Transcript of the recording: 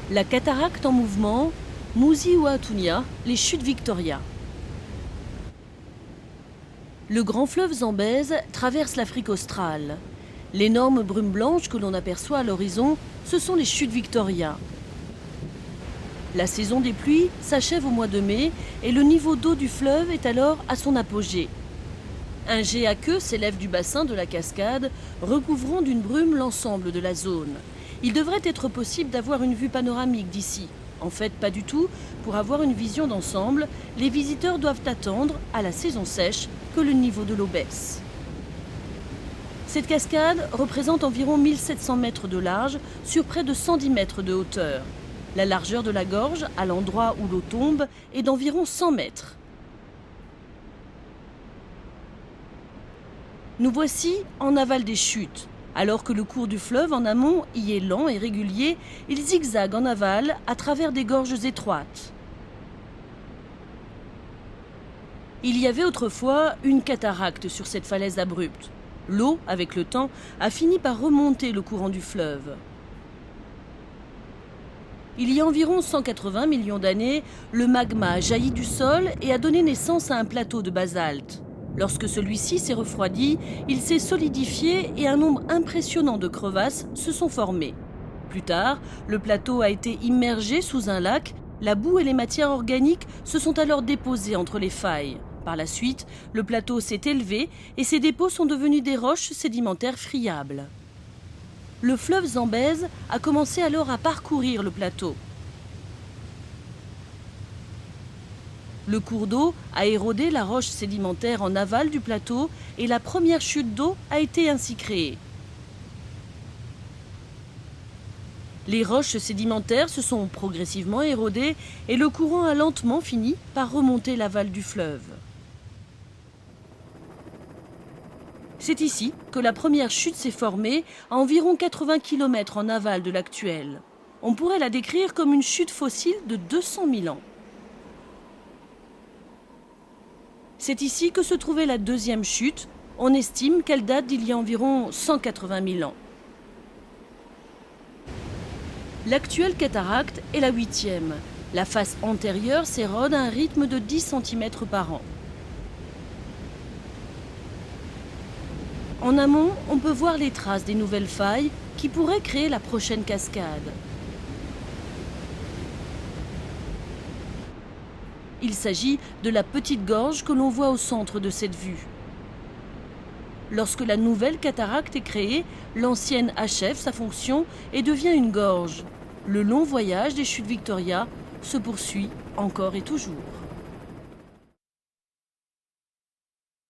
La cataracte en mouvement, Musi-Ouatunia, les chutes Victoria. Le grand fleuve Zambèze traverse l'Afrique australe. L'énorme brume blanche que l'on aperçoit à l'horizon, ce sont les chutes Victoria. La saison des pluies s'achève au mois de mai et le niveau d'eau du fleuve est alors à son apogée. Un jet à queue s'élève du bassin de la cascade, recouvrant d'une brume l'ensemble de la zone. Il devrait être possible d'avoir une vue panoramique d'ici. En fait, pas du tout. Pour avoir une vision d'ensemble, les visiteurs doivent attendre, à la saison sèche, que le niveau de l'eau baisse. Cette cascade représente environ 1700 mètres de large sur près de 110 mètres de hauteur. La largeur de la gorge, à l'endroit où l'eau tombe, est d'environ 100 mètres. Nous voici en aval des chutes. Alors que le cours du fleuve en amont y est lent et régulier, il zigzague en aval à travers des gorges étroites. Il y avait autrefois une cataracte sur cette falaise abrupte. L'eau, avec le temps, a fini par remonter le courant du fleuve. Il y a environ 180 millions d'années, le magma a jailli du sol et a donné naissance à un plateau de basalte. Lorsque celui-ci s'est refroidi, il s'est solidifié et un nombre impressionnant de crevasses se sont formées. Plus tard, le plateau a été immergé sous un lac, la boue et les matières organiques se sont alors déposées entre les failles. Par la suite, le plateau s'est élevé et ces dépôts sont devenus des roches sédimentaires friables. Le fleuve Zambèze a commencé alors à parcourir le plateau. Le cours d'eau a érodé la roche sédimentaire en aval du plateau et la première chute d'eau a été ainsi créée. Les roches sédimentaires se sont progressivement érodées et le courant a lentement fini par remonter l'aval du fleuve. C'est ici que la première chute s'est formée à environ 80 km en aval de l'actuelle. On pourrait la décrire comme une chute fossile de 200 000 ans. C'est ici que se trouvait la deuxième chute. On estime qu'elle date d'il y a environ 180 000 ans. L'actuelle cataracte est la 8e. La face antérieure s'érode à un rythme de 10 cm par an. En amont, on peut voir les traces des nouvelles failles qui pourraient créer la prochaine cascade. Il s'agit de la petite gorge que l'on voit au centre de cette vue. Lorsque la nouvelle cataracte est créée, l'ancienne achève sa fonction et devient une gorge. Le long voyage des chutes Victoria se poursuit encore et toujours.